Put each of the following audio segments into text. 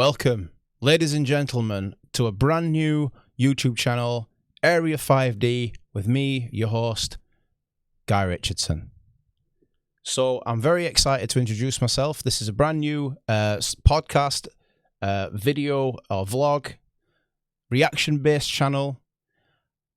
Welcome, ladies and gentlemen, to a brand new YouTube channel, Area 5D, with me, your host, Guy Richardson. So I'm very excited to introduce myself. This is a brand new podcast, video or vlog, reaction-based channel,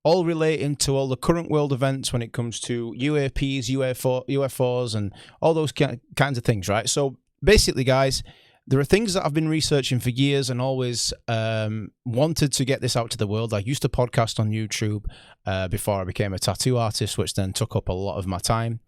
all relating to all the current world events when it comes to UAPs, UFOs, and all those kinds of things, right? So basically, guys, there are things that I've been researching for years and always wanted to get this out to the world. I used to podcast on YouTube before I became a tattoo artist, which then took up a lot of my time.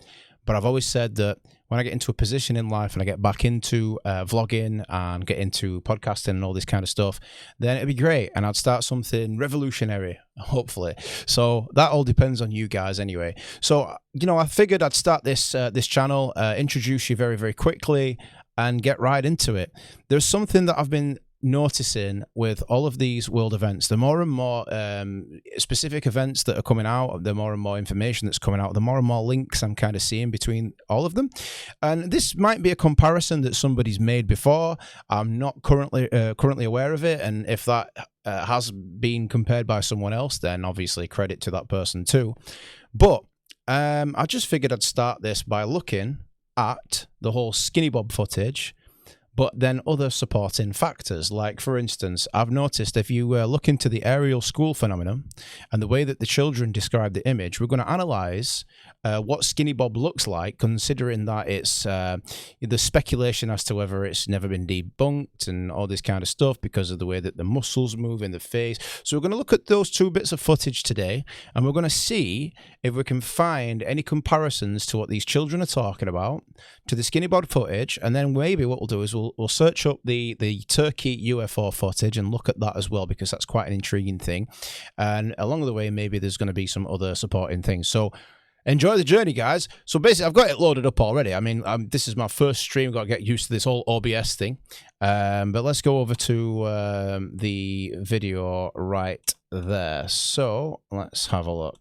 But I've always said that when I get into a position in life and I get back into vlogging and get into podcasting and all this kind of stuff, then it'd be great. And I'd start something revolutionary, hopefully. So that all depends on you guys anyway. So, you know, I figured I'd start this channel, introduce you very, very quickly, and get right into it. There's something that I've been noticing with all of these world events. The more and more specific events that are coming out, the more and more information that's coming out, the more and more links I'm kind of seeing between all of them. And this might be a comparison that somebody's made before. I'm not currently aware of it, and if that has been compared by someone else, then obviously credit to that person too. But I just figured I'd start this by looking at the whole Skinny Bob footage, but then other supporting factors. Like, for instance, I've noticed if you look into the Ariel School phenomenon and the way that the children describe the image, we're going to analyze what Skinny Bob looks like, considering that it's the speculation as to whether it's never been debunked and all this kind of stuff because of the way that the muscles move in the face. So we're going to look at those two bits of footage today, and we're going to see if we can find any comparisons to what these children are talking about to the Skinny Bob footage, and then maybe what we'll do is we'll search up the Turkey UFO footage and look at that as well, because that's quite an intriguing thing. And along the way, maybe there's going to be some other supporting things. So enjoy the journey, guys. So basically, I've got it loaded up already. I mean, this is my first stream. I've got to get used to this whole OBS thing. But let's go over to the video right there. So let's have a look.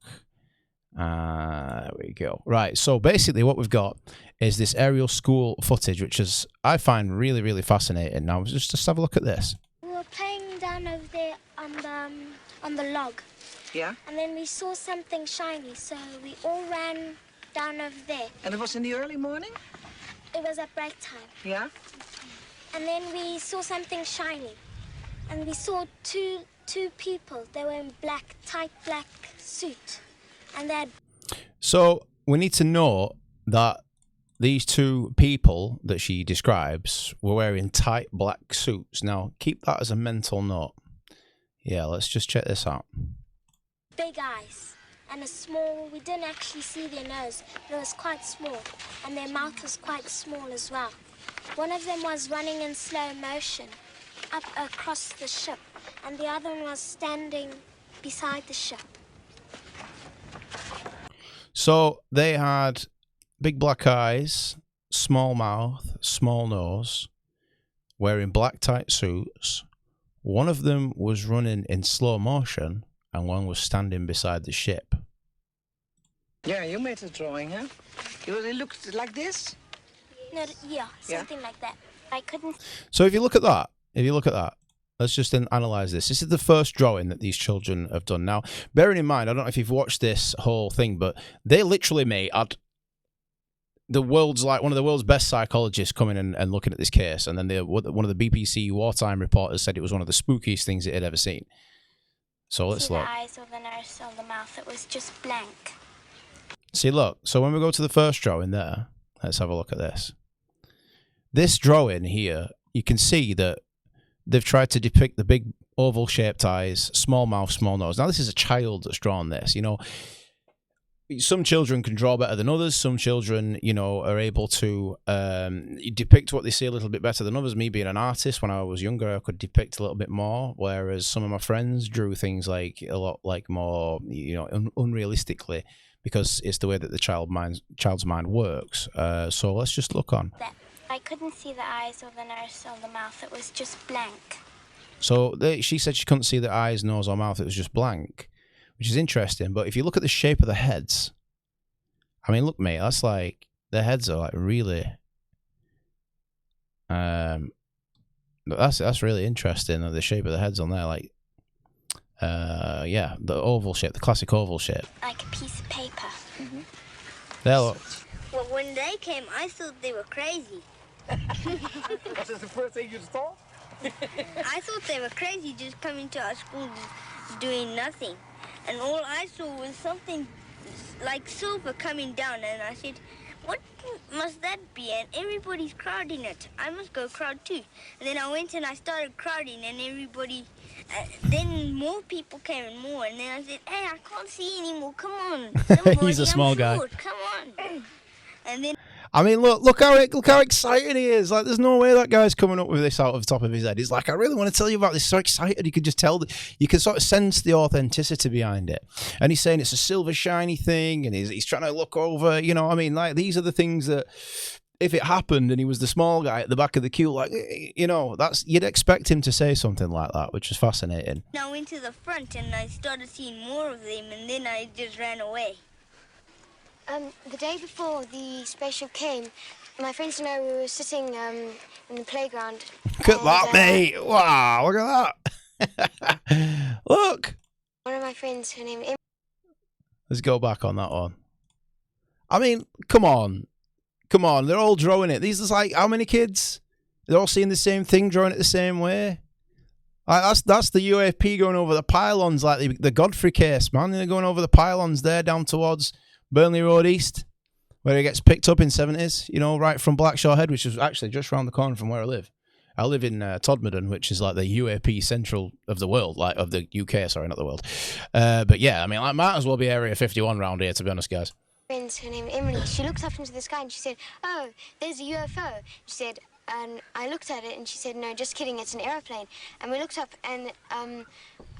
There we go. Right, so basically what we've got is this Ariel School footage, which is, I find really, really fascinating. Now, just have a look at this. We were playing down over there on the log. Yeah? And then we saw something shiny, so we all ran down over there. And it was in the early morning? It was at break time. Yeah? And then we saw something shiny. And we saw two people. They were in black, tight black suit. And they had... So we need to know that these two people that she describes were wearing tight black suits. Now, keep that as a mental note. Yeah, let's just check this out. Big eyes and a small, we didn't actually see their nose, but it was quite small, and their mouth was quite small as well. One of them was running in slow motion up across the ship, and the other one was standing beside the ship. So they had big black eyes, small mouth, small nose, wearing black tight suits. One of them was running in slow motion, and one was standing beside the ship. Yeah, you made a drawing, huh? It looked like this? No, yeah, something like that. I couldn't... So if you look at that, let's just then analyze this. This is the first drawing that these children have done. Now, bearing in mind, I don't know if you've watched this whole thing, but they literally had the world's, like, one of the world's best psychologists coming in and looking at this case, and then one of the BBC wartime reporters said it was one of the spookiest things it had ever seen. So let's look. The eyes or the nose or the mouth, it was just blank. See, look. So when we go to the first drawing there, let's have a look at this. This drawing here, you can see that they've tried to depict the big oval-shaped eyes, small mouth, small nose. Now, this is a child that's drawn this. You know, some children can draw better than others. Some children, you know, are able to depict what they see a little bit better than others. Me being an artist, when I was younger, I could depict a little bit more, whereas some of my friends drew things like a lot like more, you know, unrealistically, because it's the way that the child's mind works. So let's just look on. I couldn't see the eyes or the nose or the mouth. It was just blank. So she said she couldn't see the eyes, nose, or mouth. It was just blank, which is interesting. But if you look at the shape of the heads, I mean, look, mate, that's like, their heads are like really That's really interesting. The shape of the heads on there, like, yeah, the oval shape, the classic oval shape. Like a piece of paper. Mm-hmm. There, look. Well, when they came, I thought they were crazy. Was this the first thing you thought? I thought they were crazy just coming to our school just doing nothing. And all I saw was something like silver coming down, and I said, what must that be? And everybody's crowding it. I must go crowd too. And then I went and I started crowding, and everybody, then more people came and more. And then I said, hey, I can't see anymore. Come on. He's a small guy. Come on. And then I mean, look how excited he is. Like, there's no way that guy's coming up with this out of the top of his head. He's like, I really want to tell you about this. So excited. You could just tell that you can sort of sense the authenticity behind it. And he's saying it's a silver shiny thing, and he's trying to look over, you know what I mean? Like, these are the things that, if it happened and he was the small guy at the back of the queue, like, you know, you'd expect him to say something like that, which is fascinating. I went to the front and I started seeing more of them, and then I just ran away. The day before the spaceship came, my friends and I were sitting in the playground. Look at that, mate! Wow, look at that! Look! One of my friends, her name Emily. Let's go back on that one. I mean, come on. They're all drawing it. These are like, how many kids? They're all seeing the same thing, drawing it the same way. Like, that's the UAP going over the pylons, like the Godfrey case, man. They're going over the pylons there down towards Burnley Road East, where it gets picked up in 70s, you know, right from Blackshaw Head, which is actually just around the corner from where I live. I live in Todmorden, which is like the UAP central of the world, like of the UK, sorry, not the world. But yeah, I mean, I might as well be Area 51 round here, to be honest, guys. Friends, her name Emily. She looked up into the sky and she said, "Oh, there's a UFO." She said, and I looked at it and she said, "No, just kidding, it's an airplane." And we looked up and I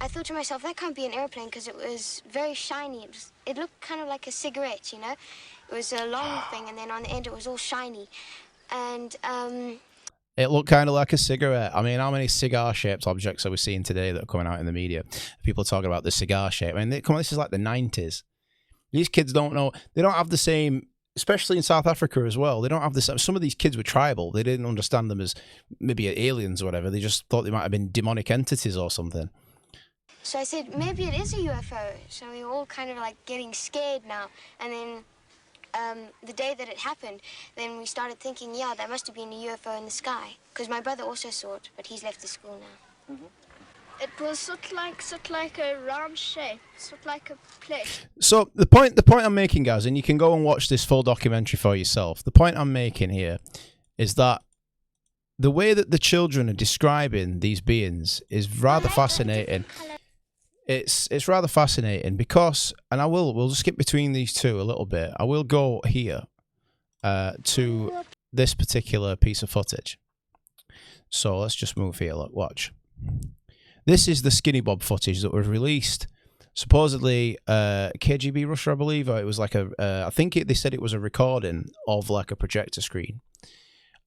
thought to myself, that can't be an airplane because it was very shiny. It looked kind of like a cigarette, you know. It was a long thing, and then on the end it was all shiny. And it looked kind of like a cigarette. I mean, how many cigar-shaped objects are we seeing today that are coming out in the media? People are talking about the cigar shape. I mean, this is like the 90s. These kids don't know. They don't have the same, especially in South Africa as well. They don't have the same. Some of these kids were tribal. They didn't understand them as maybe aliens or whatever. They just thought they might have been demonic entities or something. So I said, maybe it is a UFO. So we were all kind of like getting scared now. And then the day that it happened, then we started thinking, yeah, there must have been a UFO in the sky. Because my brother also saw it, but he's left the school now. Mm-hmm. It was sort of like a round shape, sort of like a plate. So the point I'm making, guys, and you can go and watch this full documentary for yourself. The point I'm making here is that the way that the children are describing these beings is rather fascinating. It's rather fascinating because, and we'll just skip between these two a little bit. I will go here to this particular piece of footage. So let's just move here. Look, watch. This is the Skinny Bob footage that was released, supposedly KGB Russia, I believe. Or it was like I think they said it was a recording of like a projector screen.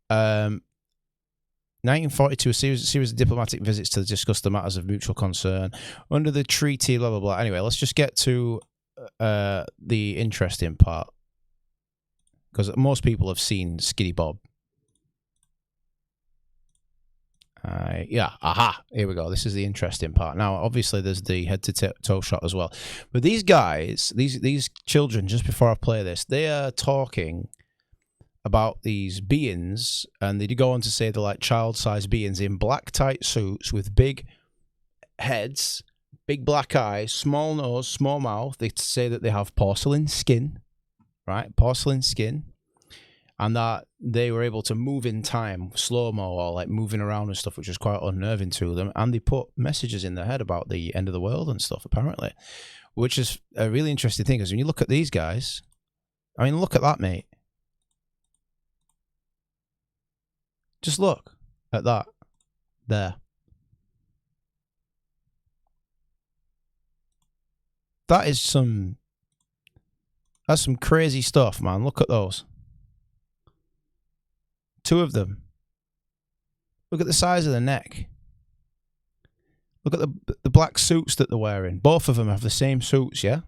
1942, a series of diplomatic visits to discuss the matters of mutual concern under the treaty, blah, blah, blah. Anyway, let's just get to the interesting part, because most people have seen Skinny Bob. Yeah, aha, here we go. This is the interesting part. Now, obviously, there's the head-to-toe shot as well. But these guys, these children, just before I play this, they are talking about these beings, and they go on to say they're like child-sized beings in black tight suits with big heads, big black eyes, small nose, small mouth. They say that they have porcelain skin, right? Porcelain skin. And that they were able to move in time, slow-mo, or like moving around and stuff, which was quite unnerving to them. And they put messages in their head about the end of the world and stuff, apparently, which is a really interesting thing. Because when you look at these guys, I mean, look at that, mate. Just look at that there. That's some crazy stuff, man. Look at those. Two of them. Look at the size of the neck. Look at the black suits that they're wearing. Both of them have the same suits, yeah?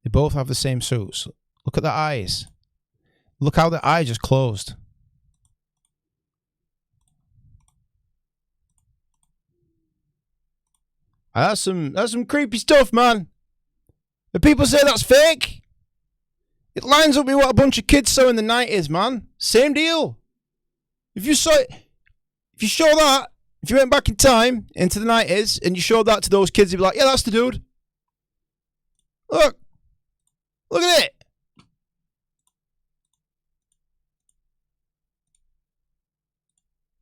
They both have the same suits. Look at the eyes. Look how the eye just closed. That's some creepy stuff, man. The people say that's fake. It lines up with what a bunch of kids saw in the 90s, man. Same deal. If you show that, if you went back in time into the 90s and you showed that to those kids, you'd be like, yeah, that's the dude. Look at it.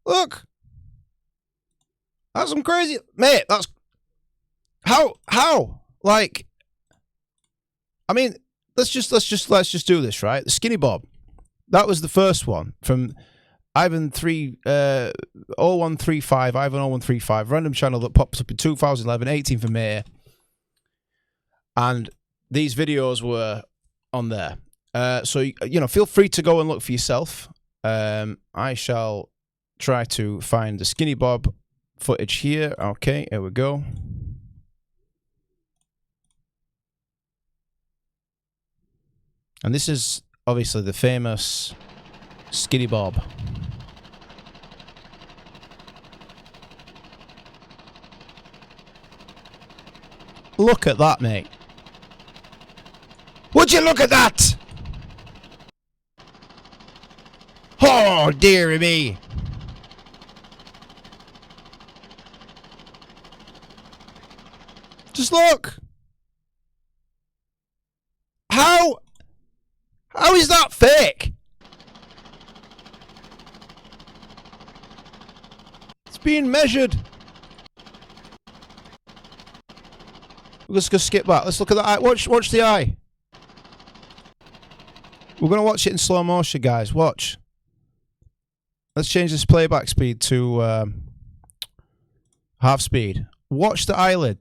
Look. That's some crazy, mate. That's how? Like, I mean, let's just do this, right? The Skinny Bob. That was the first one from Ivan 0135, Ivan 0135, random channel that pops up in 2011, 18th of May. And these videos were on there. So, you know, feel free to go and look for yourself. I shall try to find the Skinny Bob footage here. Okay, here we go. And this is obviously the famous Skinny Bob. Look at that, mate. Would you look at that? Oh, dearie me. Just look. How is that fake? It's being measured. Let's go skip back. Let's look at that eye. Watch the eye. We're going to watch it in slow motion, guys. Watch. Let's change this playback speed to half speed. Watch the eyelid.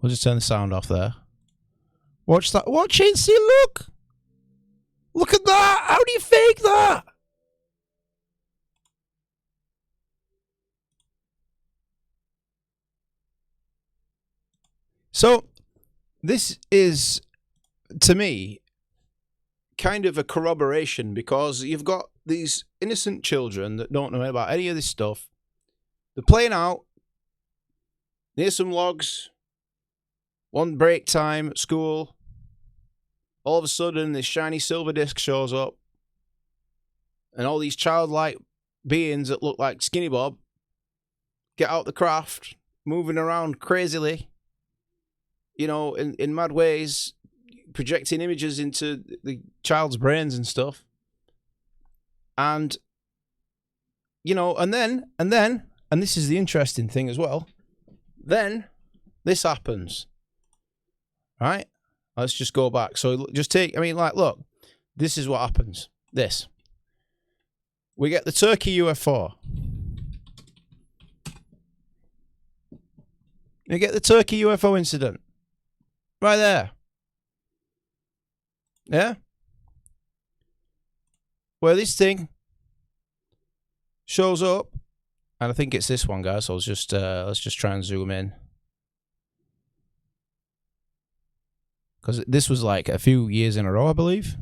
We'll just turn the sound off there. Watch that. Watch it. See, look. Look at that. How do you fake that? So, this is, to me, kind of a corroboration, because you've got these innocent children that don't know about any of this stuff. They're playing out near some logs, one break time at school. All of a sudden, this shiny silver disc shows up, and all these childlike beings that look like Skinny Bob get out the craft, moving around crazily. You know, in mad ways, projecting images into the child's brains and stuff. And, you know, and then, and this is the interesting thing as well, then this happens. Right? Let's just go back. So just take, I mean, like, look, this is what happens. This. We get the Turkey UFO. We get the Turkey UFO incident. Right there. Yeah? Where this thing shows up, and I think it's this one, guys, so let's just try and zoom in. Because this was like a few years in a row, I believe.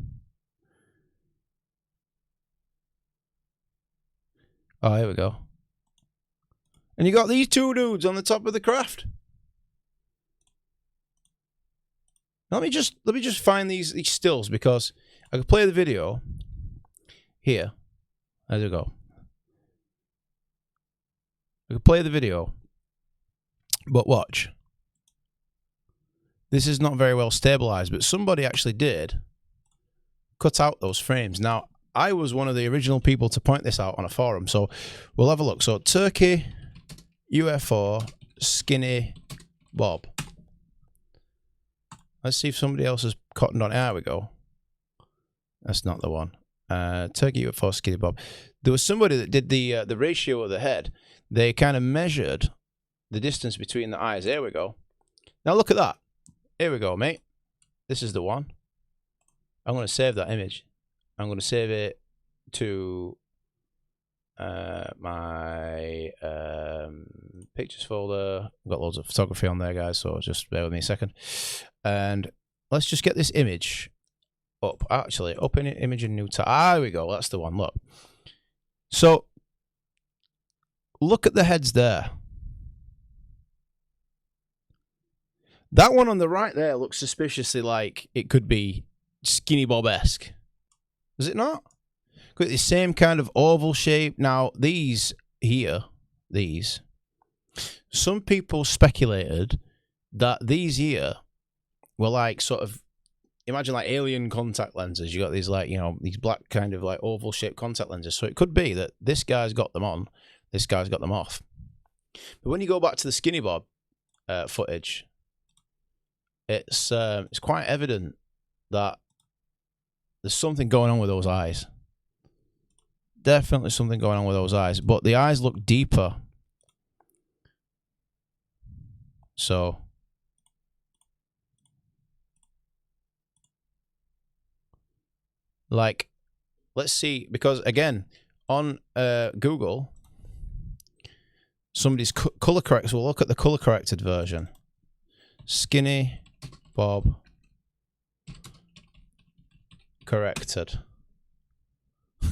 Oh, here we go. And you got these two dudes on the top of the craft. Let me just find these stills, because I could play the video here. There we go. I could play the video, but watch. This is not very well stabilized, but somebody actually did cut out those frames. Now, I was one of the original people to point this out on a forum, so we'll have a look. So, Turkey UFO Skinny Bob. Let's see if somebody else has cottoned on. There we go. That's not the one. Turkey UFO Skinny Bob. There was somebody that did the ratio of the head. They kind of measured the distance between the eyes. There we go. Now look at that. Here we go, mate. This is the one. I'm going to save that image. I'm going to save it to my pictures folder. I've got loads of photography on there, guys, so just bear with me a second. And let's just get this image up. Actually, up in image in new tab. Ah, here we go. That's the one. Look. So, look at the heads there. That one on the right there looks suspiciously like it could be Skinny Bob-esque. Is it not? Got the same kind of oval shape. Now, these here, some people speculated that these here were like sort of, imagine like alien contact lenses. You got these like, you know, these black kind of like oval shaped contact lenses. So it could be that this guy's got them on, this guy's got them off. But when you go back to the Skinny Bob footage, it's quite evident that there's something going on with those eyes. Definitely something going on with those eyes. But the eyes look deeper. So like, let's see, because again, on Google, somebody's color correct. So we'll look at the color corrected version. Skinny Bob corrected.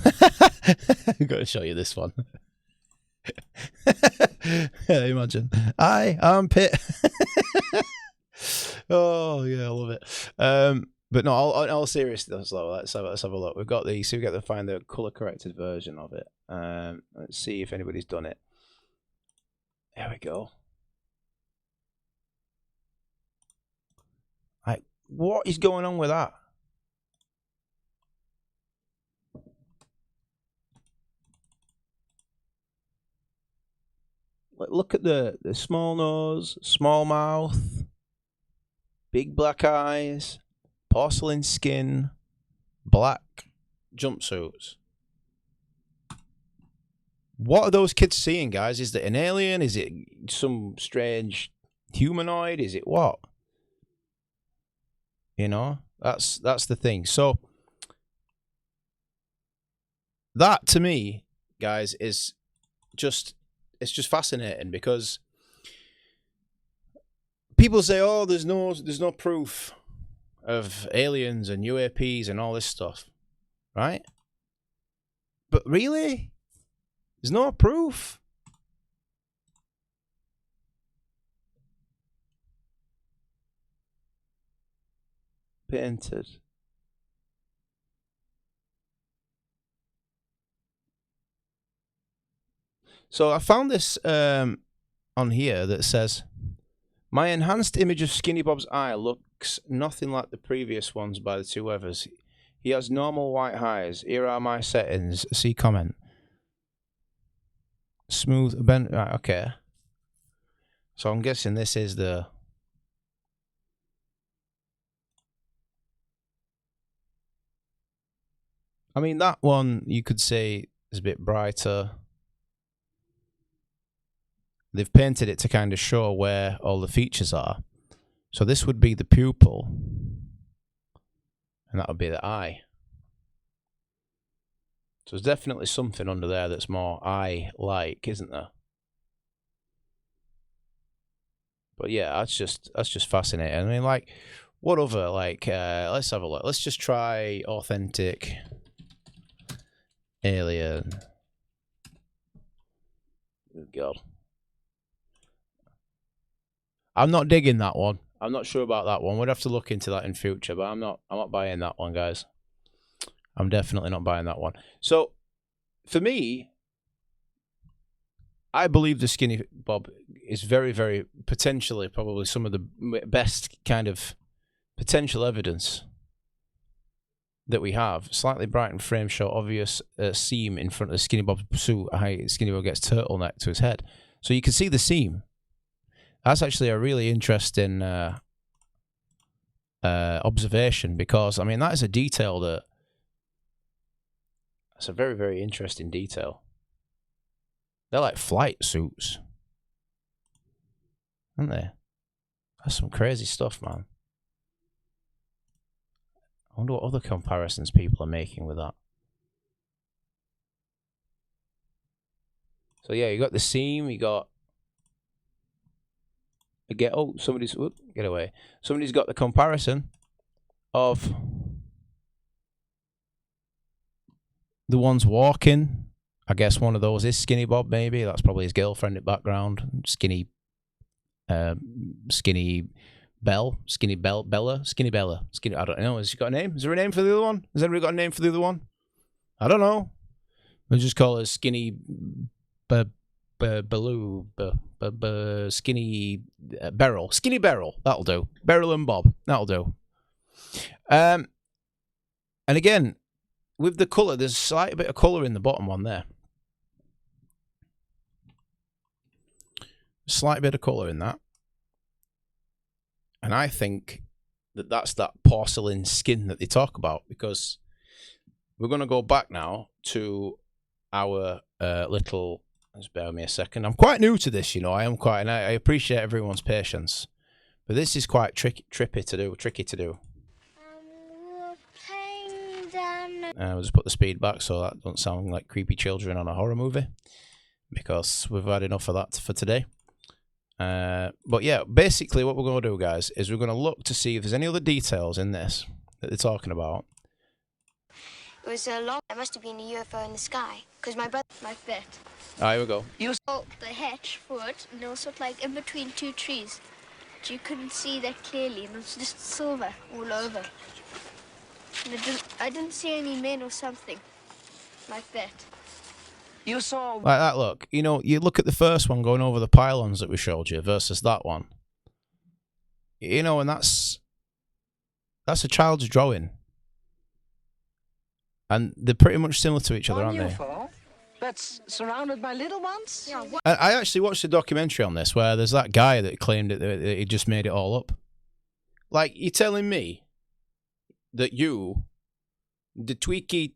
I'm going to show you this one. Imagine. Hi, armpit. Oh yeah, I love it. But no, all seriousness though, let's have a look. We've got the, so we got to find the color corrected version of it. Let's see if anybody's done it. There we go. Like, what is going on with that? Look at the small nose, small mouth, big black eyes, porcelain skin, black jumpsuits. What are those kids seeing, guys? Is it an alien? Is it some strange humanoid? Is it what? You know, that's the thing. So that to me, guys, is just, it's just fascinating, because people say, oh, there's no proof of aliens and UAPs and all this stuff, right? But really, there's no proof. Painted. So I found this on here that says, my enhanced image of Skinny Bob's eye looks nothing like the previous ones by the two others. He has normal white eyes. Here are my settings. See comment. Smooth bend. Right, okay. So I'm guessing this is the. I mean, that one you could say is a bit brighter. They've painted it to kind of show where all the features are. So this would be the pupil. And that would be the eye. So there's definitely something under there that's more eye-like, isn't there? But yeah, that's just fascinating. I mean, like, what other, like, let's have a look. Let's just try authentic alien. Good God. I'm not digging that one. I'm not sure about that one. We'd have to look into that in future, but I'm not buying that one, guys. I'm definitely not buying that one. So, for me, I believe the Skinny Bob is very, very potentially probably some of the best kind of potential evidence that we have. Slightly brightened frame show obvious seam in front of Skinny Bob's suit. Skinny Bob gets turtleneck to his head. So you can see the seam. That's actually a really interesting observation, because, I mean, that is a detail that's a very, very interesting detail. They're like flight suits, aren't they? That's some crazy stuff, man. I wonder what other comparisons people are making with that. So yeah, you got the seam, you got somebody's get away. Somebody's got the comparison of the ones walking, I guess one of those is Skinny Bob, maybe. That's probably his girlfriend in the background. Skinny Bella. I don't know. Has she got a name? Is there a name for the other one? Has anybody got a name for the other one? I don't know. We'll just call her Skinny Skinny Beryl. Skinny Beryl. That'll do. Beryl and Bob. That'll do. And again, with the colour, there's a slight bit of colour in the bottom one there. Slight bit of colour in that. And I think that that's that porcelain skin that they talk about, because we're going to go back now to our little... Just bear with me a second. I'm quite new to this, you know. I am quite... And I appreciate everyone's patience. But this is quite tricky to do. We're playing down... We'll just put the speed back so that don't sound like creepy children on a horror movie, because we've had enough of that for today. But yeah, basically what we're going to do, guys, is we're going to look to see if there's any other details in this that they're talking about. It was a long... There must have been a UFO in the sky, because my brother... Like that. Here we go. You saw the hatch for it, and it was sort of like in between two trees. But you couldn't see that clearly, and it was just silver all over. And I didn't see any men or something like that. You saw... Like that, look. You know, you look at the first one going over the pylons that we showed you versus that one. You know, and that's a child's drawing. And they're pretty much similar to each other, aren't they? UFO that's surrounded by little ones? Yeah, what? And I actually watched a documentary on this where there's that guy that claimed that he just made it all up. Like, you're telling me that you, the twitchy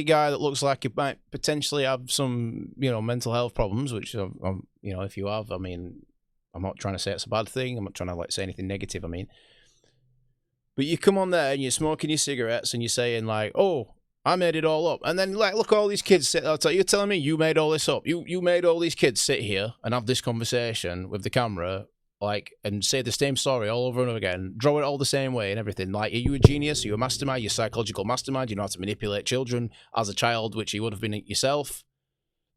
guy that looks like he might potentially have some, you know, mental health problems, which, you know, if you have, I mean, I'm not trying to say it's a bad thing. I'm not trying to, like, say anything negative, I mean. But you come on there and you're smoking your cigarettes and you're saying, like, oh, I made it all up. And then, like, look, all these kids sit there. You're telling me you made all this up. You made all these kids sit here and have this conversation with the camera, like, and say the same story all over and over again, draw it all the same way and everything. Like, are you a genius? Are you a mastermind? You're a psychological mastermind? You know how to manipulate children as a child, which you would have been yourself?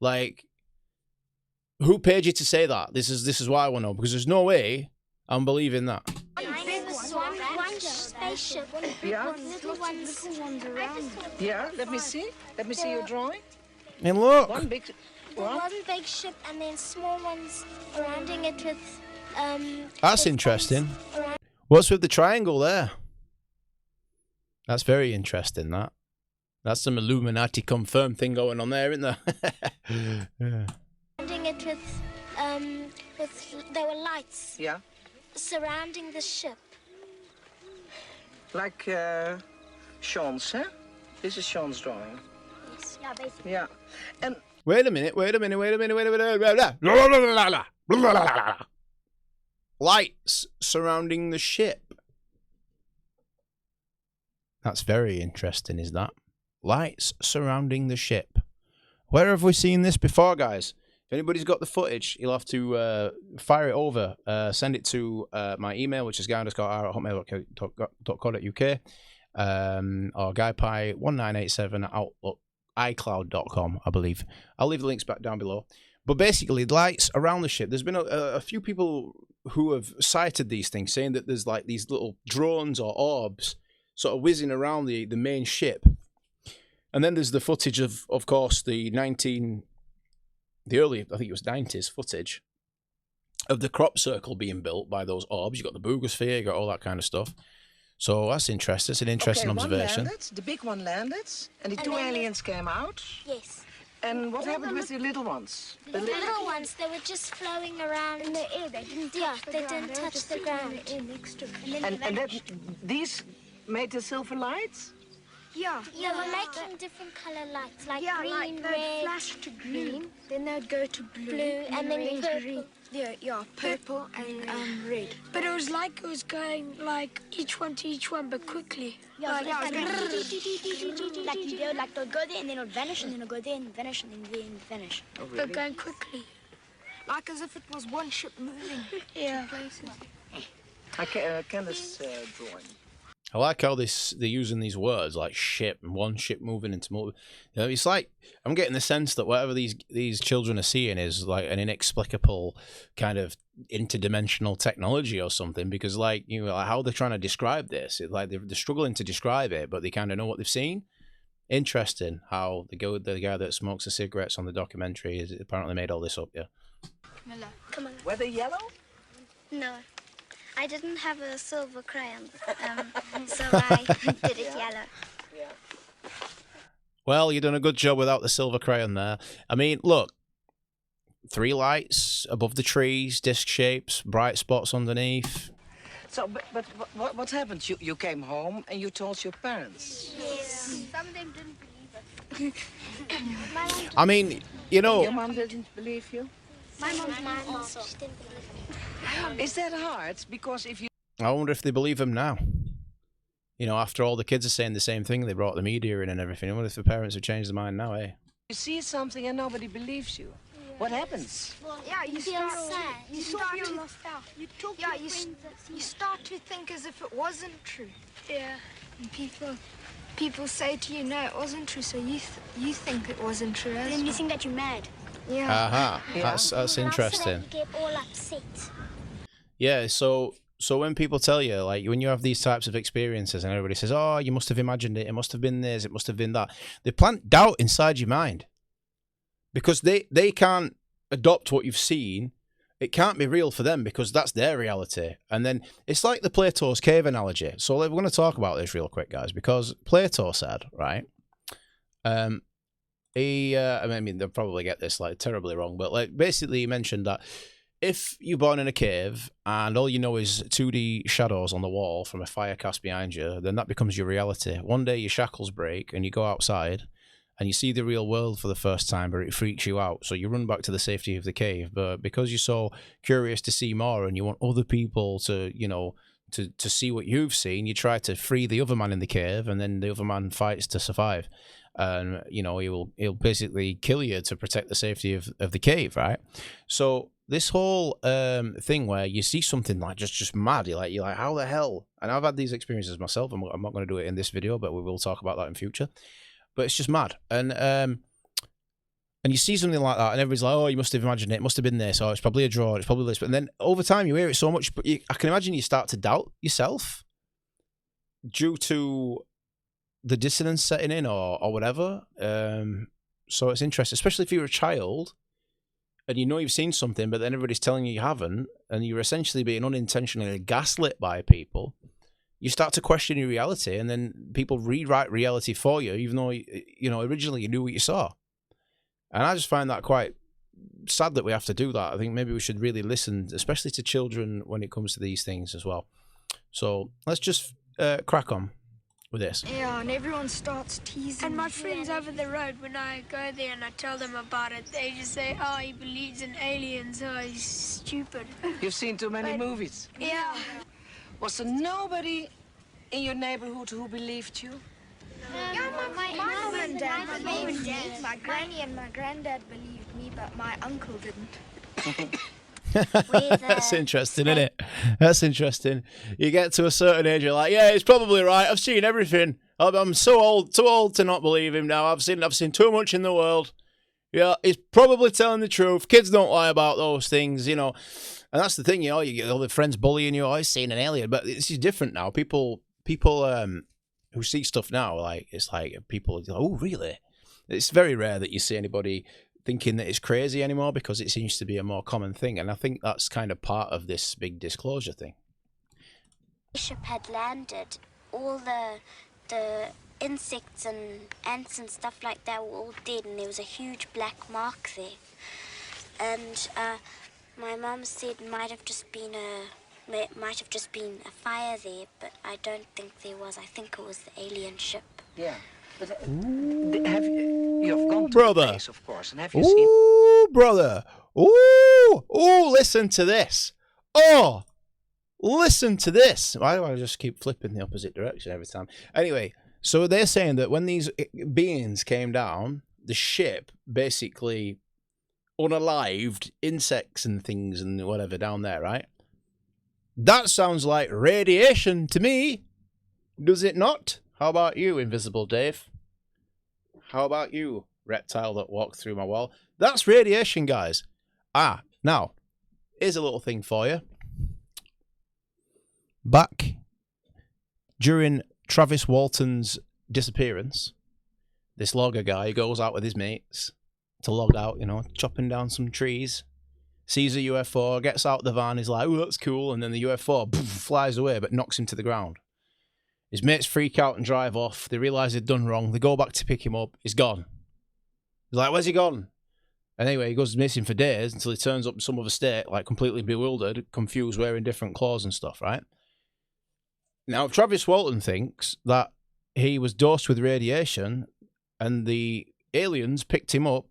Like, who paid you to say that? This is why I want to know, because there's no way I'm believing that. One spaceship Yeah? with little ones around. Yeah, let me see. Let me see your drawing. And look. One big... What? One big ship and then small ones surrounding it with... That's with interesting. things around. What's with the triangle there? That's very interesting, that. That's some Illuminati confirmed thing going on there, isn't there? Yeah. Surrounding it with there were lights Yeah? surrounding the ship. Like Sean's, huh? This is Sean's drawing. Yes. Yeah, basically. Yeah. And Wait a minute. Lights surrounding the ship. That's very interesting, is that? Lights surrounding the ship. Where have we seen this before, guys? If anybody's got the footage, you'll have to fire it over. Send it to my email, which is guy_r@hotmail.co.uk, or guypie1987 @icloud.com, I believe. I'll leave the links back down below. But basically, lights around the ship. There's been a few people who have cited these things, saying that there's like these little drones or orbs sort of whizzing around the main ship. And then there's the footage of course, the early, I think it was 90s footage of the crop circle being built by those orbs. You got the boogosphere, you got all that kind of stuff. So that's interesting. It's an interesting observation. One landed, the big one landed, and the two aliens came out. Yes. And what happened with the little ones? The little ones, they were just flowing around in the air. They didn't touch the ground. And then these made the silver lights? Yeah. Yeah, we're making different color lights, like Yeah, green, like they'd red, flash to green, then they'd go to blue, and then red, purple. green. Yeah, purple and red. But it was like it was going like each one to each one, but quickly. Like they would like they'll go there and then it'll vanish and then it'll go there and vanish and then vanish. Oh, But really? going quickly. Like as if it was one ship moving Yeah. places. Can this drawing. I like how they're using these words like ship and one ship moving into multiple. You know, it's like I'm getting the sense that whatever these children are seeing is like an inexplicable kind of interdimensional technology or something. Because like like how they're trying to describe this, it's like they're struggling to describe it, but they kind of know what they've seen. Interesting how the guy that smokes the cigarettes on the documentary is apparently made all this up. Yeah. Come on. Were they yellow? No. I didn't have a silver crayon, so I did it yellow. Yeah. Well, you've done a good job without the silver crayon there. I mean, look, 3 lights above the trees, disc shapes, bright spots underneath. So, but what happened? You came home and you told your parents. Yes. Some of them didn't believe it. I mean, you know, Your mom didn't believe you? My mom also. She didn't believe it. Is that hard? Because if you I wonder if they believe him now. You know, after all the kids are saying the same thing, they brought the media in and everything. I wonder if the parents have changed their mind now, eh? see something and nobody believes you, what happens? Yeah, you feel start sad. You You start feel to lost out. You talk yeah, you start to think as if it wasn't true. Yeah. And people say to you, no, it wasn't true, so you think it wasn't true. Then you think that you're mad. Yeah. Aha, Yeah. that's interesting. You get all upset. Yeah, so when people tell you, like, when you have these types of experiences and everybody says, oh, you must have imagined it must have been this, it must have been that, they plant doubt inside your mind. Because they can't adopt what you've seen. It can't be real for them because that's their reality. And then it's like the Plato's cave analogy. So we're going to talk about this real quick, guys, because Plato said, right, I mean, they'll probably get this like terribly wrong, but like basically he mentioned that if you're born in a cave and all you know is 2D shadows on the wall from a fire cast behind you, then that becomes your reality. One day your shackles break and you go outside and you see the real world for the first time, but it freaks you out. So you run back to the safety of the cave. But because you're so curious to see more and you want other people to, to see what you've seen, you try to free the other man in the cave, and then the other man fights to survive. And, he'll basically kill you to protect the safety of the cave, right? So this whole thing where you see something like just mad, you're like, how the hell? And I've had these experiences myself. I'm not going to do it in this video, but we will talk about that in future. But it's just mad. And you see something like that, and everybody's like, oh, you must have imagined it. It must have been this. Or it's probably a draw. It's probably this. And then over time, you hear it so much, but I can imagine you start to doubt yourself due to the dissonance setting in or whatever. So it's interesting, especially if you're a child and you know you've seen something, but then everybody's telling you you and you're essentially being unintentionally gaslit by people. You start to question your reality, and then people rewrite reality for you, even though, originally you knew what you saw. And I just find that quite sad that we have to do that. I think maybe we should really listen, especially to children, when it comes to these things as well. So let's just crack on with this. Yeah, and everyone starts teasing. And my friends over the road, when I go there and I tell them about it, they just say, oh, he believes in aliens, oh, he's stupid. You've seen too many movies. Yeah. Was there nobody in your neighborhood who believed you? Yeah, my mom and dad believed me. My granny and my granddad believed me, but my uncle didn't. That's interesting, isn't it? That's interesting. You get to a certain age, you're like, yeah, he's probably right. I've seen everything. I'm so old to not believe him now. I've seen too much in the world. Yeah, he's probably telling the truth. Kids don't lie about those things, And that's the thing, you get all the friends bullying you. Oh, he's seen an alien. But this is different now. People who see stuff now, like, it's like people, oh, really? It's very rare that you see anybody thinking that it's crazy anymore, because it seems to be a more common thing. And I think that's kind of part of this big disclosure thing. The ship had landed. All the insects and ants and stuff like that were all dead, and there was a huge black mark there. And my mom said it might have just been a fire there, but I don't think there was. I think it was the alien ship. Yeah. But you've gone to brother. the place, of course, and have you seen? Ooh, brother. Ooh, listen to this. Oh, listen to this. Why do I just keep flipping the opposite direction every time? Anyway, so they're saying that when these beings came down, the ship basically unalived insects and things and whatever down there, right? That sounds like radiation to me. Does it not? How about you, Invisible Dave? How about you, reptile that walked through my wall? That's radiation, guys. Now, here's a little thing for you. Back during Travis Walton's disappearance, this logger guy goes out with his mates to log out, chopping down some trees, sees a UFO, gets out the van, he's like, oh, that's cool, and then the UFO flies away but knocks him to the ground. His mates freak out and drive off. They realise they've done wrong. They go back to pick him up. He's gone. He's like, where's he gone? And anyway, he goes missing for days until he turns up in some other state, like completely bewildered, confused, wearing different clothes and stuff, right? Now, Travis Walton thinks that he was dosed with radiation and the aliens picked him up,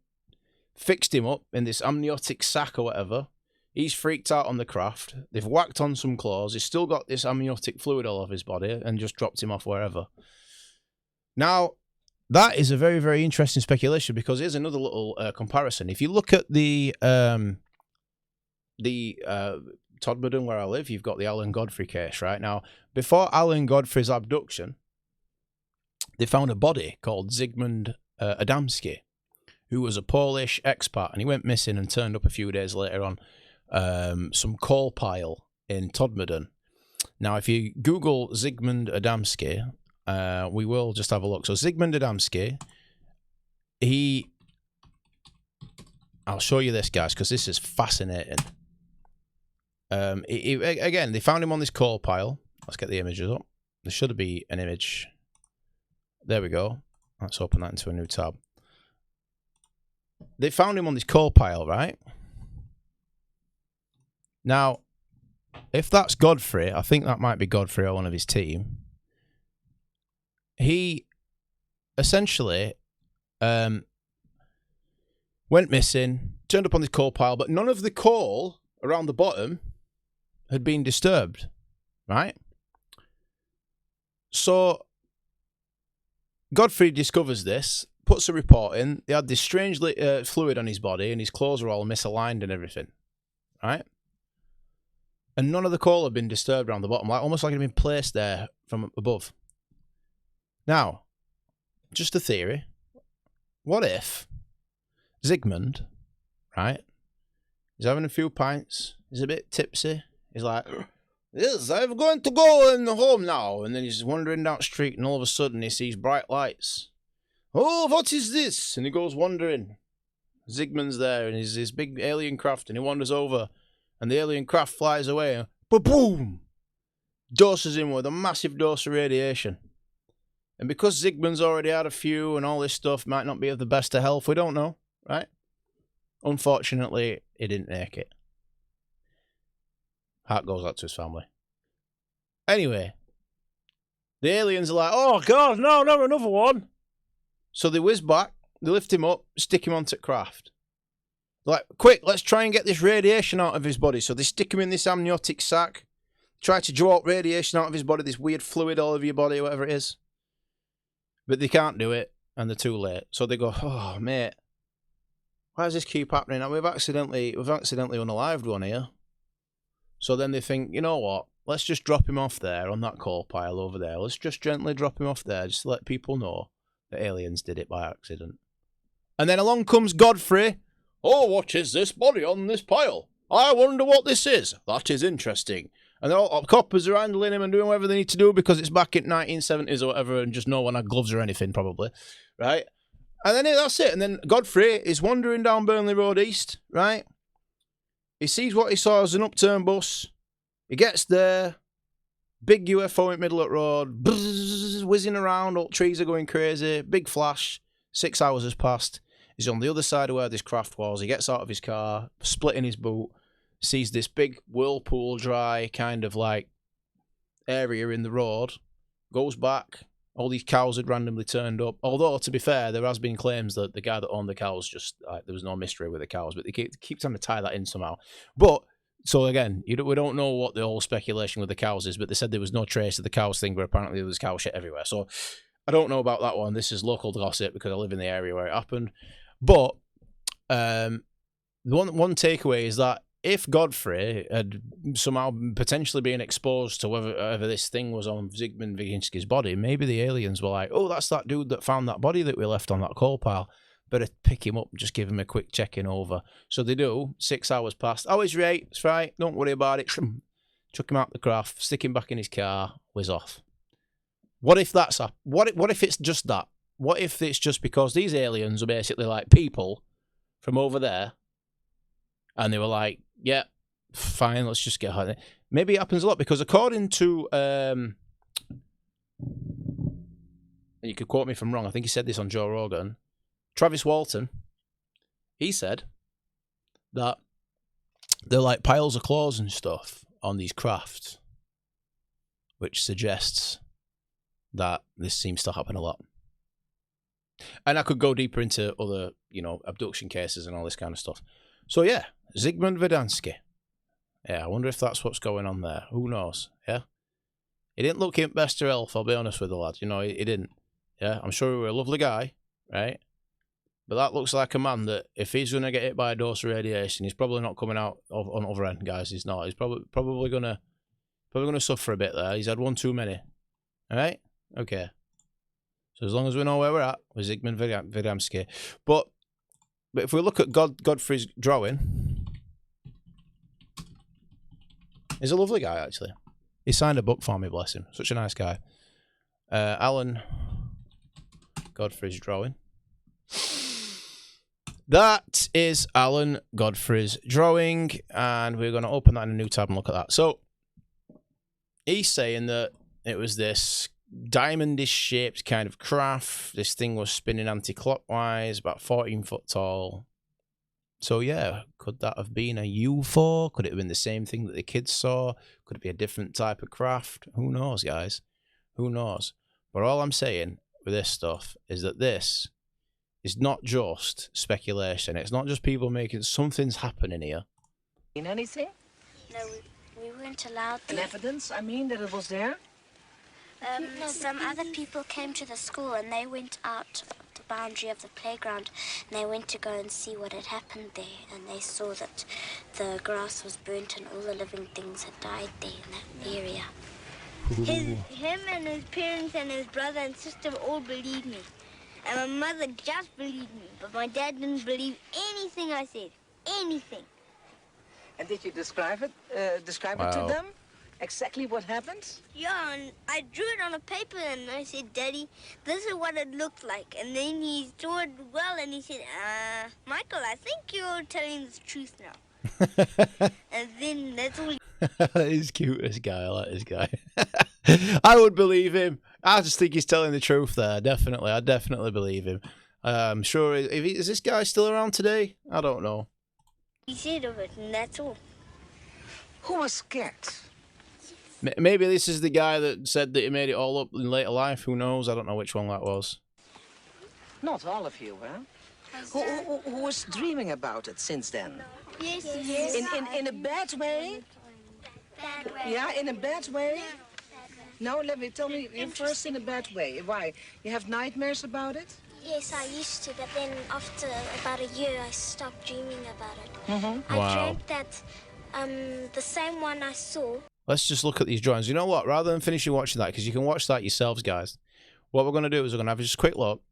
fixed him up in this amniotic sac or whatever. He's freaked out on the craft. They've whacked on some claws. He's still got this amniotic fluid all over his body and just dropped him off wherever. Now, that is a very, very interesting speculation because here's another little comparison. If you look at the Todmorden where I live, you've got the Alan Godfrey case, right? Now, before Alan Godfrey's abduction, they found a body called Zygmunt Adamski, who was a Polish expat, and he went missing and turned up a few days later on some coal pile in Todmorden. Now, if you Google Zygmunt Adamski, we will just have a look. So Zygmunt Adamski, I'll show you this, guys, because this is fascinating. Again, they found him on this coal pile. Let's get the images up. There should be an image. There we go. Let's open that into a new tab. They found him on this coal pile, right? Now, if that's Godfrey, I think that might be Godfrey or one of his team. He essentially went missing, turned up on this coal pile, but none of the coal around the bottom had been disturbed, right? So Godfrey discovers this, puts a report in. They had this strange fluid on his body, and his clothes were all misaligned and everything, right? And none of the coal had been disturbed around the bottom, almost like it had been placed there from above. Now, just a theory. What if Zygmunt, right, he's having a few pints, he's a bit tipsy, he's like, yes, I'm going to go home now. And then he's wandering down the street, and all of a sudden he sees bright lights. Oh, what is this? And he goes wandering. Zygmunt's there, and he's this big alien craft, and he wanders over, and the alien craft flies away, and boom! Doses him with a massive dose of radiation. And because Zygmunt's already had a few, and all this stuff might not be of the best of health, we don't know, right? Unfortunately, he didn't make it. Heart goes out to his family. Anyway, the aliens are like, oh God, no, not another one. So they whiz back, they lift him up, stick him onto craft. They're like, quick, let's try and get this radiation out of his body. So they stick him in this amniotic sac, try to draw out radiation out of his body, this weird fluid all over your body, whatever it is. But they can't do it, and they're too late. So they go, oh, mate, why does this keep happening? Now, we've accidentally unalived one here. So then they think, you know what? Let's just drop him off there on that coal pile over there. Let's just gently drop him off there, just to let people know that aliens did it by accident. And then along comes Godfrey. Oh, what is this body on this pile? I wonder what this is. That is interesting. And all coppers are handling him and doing whatever they need to do because it's back in 1970s or whatever, and just no one had gloves or anything, probably, right? And then that's it. And then Godfrey is wandering down Burnley Road East, right? He sees what he saw as an upturned bus. He gets there. Big UFO in the middle of the road. Bzzz, whizzing around. All trees are going crazy. Big flash. 6 hours has passed. He's on the other side of where this craft was. He gets out of his car, splitting his boot. Sees this big whirlpool dry kind of like area in the road. Goes back. All these cows had randomly turned up. Although, to be fair, there has been claims that the guy that owned the cows just, there was no mystery with the cows, but they keep trying to tie that in somehow. But, so again, we don't know what the whole speculation with the cows is, but they said there was no trace of the cows thing, but apparently there was cow shit everywhere. So, I don't know about that one. This is local gossip because I live in the area where it happened. But, one takeaway is that if Godfrey had somehow potentially been exposed to whatever this thing was on Zygmunt Viginski's body, maybe the aliens were like, oh, that's that dude that found that body that we left on that coal pile. Better pick him up and just give him a quick checking over. So they do. 6 hours passed. Oh, he's right. It's right. Don't worry about it. Chuck him out the craft, stick him back in his car, whiz off. What if that's a... What if it's just that? What if it's just because these aliens are basically like people from over there, and they were like, yeah, fine, let's just get her. Maybe it happens a lot, because according to... and you could quote me if I'm wrong, I think he said this on Joe Rogan, Travis Walton, he said that they're like piles of clothes and stuff on these crafts, which suggests that this seems to happen a lot. And I could go deeper into other, you know, abduction cases and all this kind of stuff. So yeah, Zygmunt Vidansky. Yeah, I wonder if that's what's going on there. Who knows? Yeah, he didn't look him best or elf, I'll be honest with the lad. You know, he didn't. Yeah, I'm sure he was a lovely guy, right? But that looks like a man that if he's going to get hit by a dose of radiation, he's probably not coming out on the other end, guys. He's not. He's probably gonna suffer a bit there. He's had one too many. All right? Okay. So as long as we know where we're at with Zygmunt Vidansky. But if we look at Godfrey's drawing, he's a lovely guy, actually. He signed a book for me, bless him. Such a nice guy. Alan Godfrey's drawing. That is Alan Godfrey's drawing, and we're going to open that in a new tab and look at that. So he's saying that it was this diamondish shaped kind of craft. This thing was spinning anti-clockwise, about 14 foot tall. So yeah, could that have been a UFO? Could it have been the same thing that the kids saw? Could it be a different type of craft? Who knows, guys? Who knows? But all I'm saying with this stuff is that this is not just speculation. It's not just people making... Something's happening here. Seen anything? No, we weren't allowed An to. evidence, I mean, that it was there? Some other people came to the school and they went out the boundary of the playground and they went to go and see what had happened there, and they saw that the grass was burnt and all the living things had died there in that area. Him and his parents and his brother and sister all believed me. And my mother just believed me, but my dad didn't believe anything I said. Anything. And did you describe it Wow. to them? Exactly what happened? Yeah, and I drew it on a paper and I said, Daddy, this is what it looked like. And then he saw it well and he said, Michael, I think you're telling the truth now. And then that's all. He's cute, this guy. I like this guy. I would believe him. I just think he's telling the truth there. Definitely. I definitely believe him. I'm sure. Is this guy still around today? I don't know. He said of it, and that's all. Who was scared? Maybe this is the guy that said that he made it all up in later life. Who knows? I don't know which one that was. Not all of you, huh? Who was dreaming about it since then? Yes. In a bad way? Bad way. Yeah, in a bad way? No, tell me first in a bad way. Why? You have nightmares about it? Yes, I used to, but then after about a year, I stopped dreaming about it. Mm-hmm. I Wow. dreamt that the same one I saw. Let's just look at these drawings. You know what? Rather than finishing watching that, because you can watch that yourselves, guys, what we're going to do is we're going to have just a quick look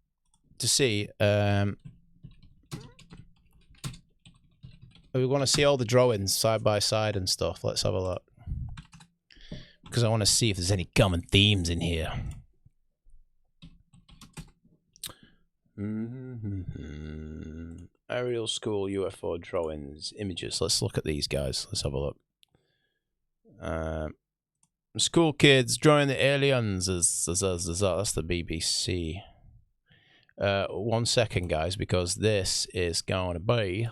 to see... we're going to see all the drawings side by side and stuff. Let's have a look. Because I want to see if there's any common themes in here. Ariel School UFO drawings, images. Let's look at these, guys. Let's have a look. School kids drawing the aliens. That's the BBC. 1 second, guys, because this is going to be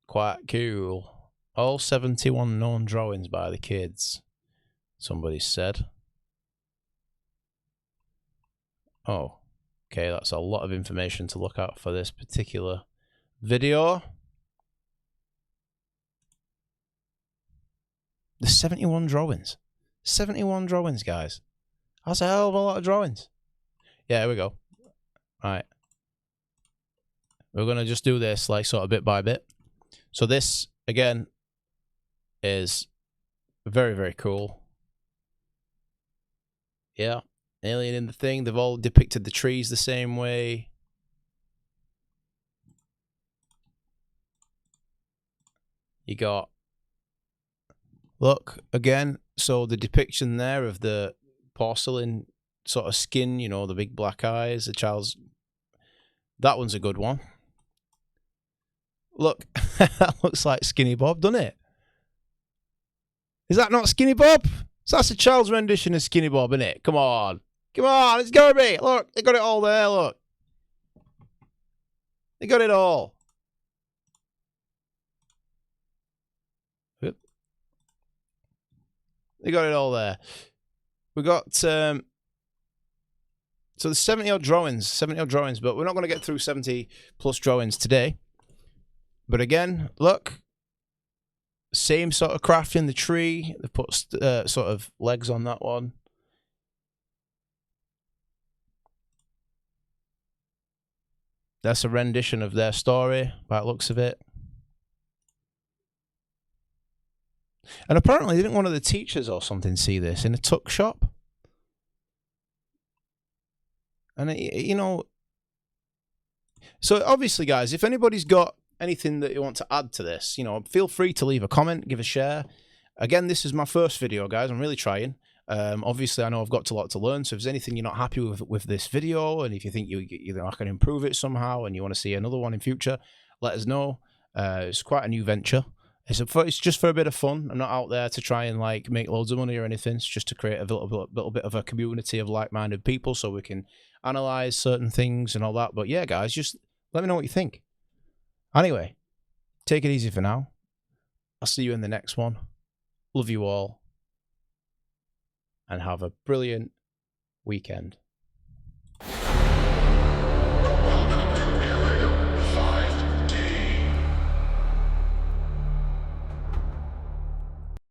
quite cool. All 71 known drawings by the kids. Somebody said. Oh, okay, that's a lot of information to look at for this particular video. There's 71 drawings. 71 drawings, guys. That's a hell of a lot of drawings. Yeah, here we go. Right. We're going to just do this like sort of bit by bit. So this, again, is very, very cool. Yeah, alien in the thing. They've all depicted the trees the same way. You got, look, again, so the depiction there of the porcelain sort of skin, you know, the big black eyes, the child's, that one's a good one. Look, that looks like Skinny Bob, doesn't it? Is that not Skinny Bob? So that's a child's rendition of Skinny Bob, isn't it? Come on. Come on, it's gotta be. Look, they got it all there, look. They got it all. They got it all there. We got, so there's 70-odd drawings, but we're not going to get through 70-plus drawings today. But again, look, same sort of craft in the tree. They've put sort of legs on that one. That's a rendition of their story, by the looks of it. And apparently, didn't one of the teachers or something see this in a tuck shop? And, you know... So, obviously, guys, if anybody's got anything that you want to add to this, you know, feel free to leave a comment, give a share. Again, this is my first video, guys. I'm really trying. Obviously, I know I've got a lot to learn, so if there's anything you're not happy with this video, and if you think I can improve it somehow, and you want to see another one in future, let us know. It's quite a new venture. It's just for a bit of fun. I'm not out there to try and like make loads of money or anything. It's just to create a little bit of a community of like-minded people, so we can analyze certain things and all that. But yeah, guys, just let me know what you think. Anyway, take it easy for now. I'll see you in the next one. Love you all. And have a brilliant weekend.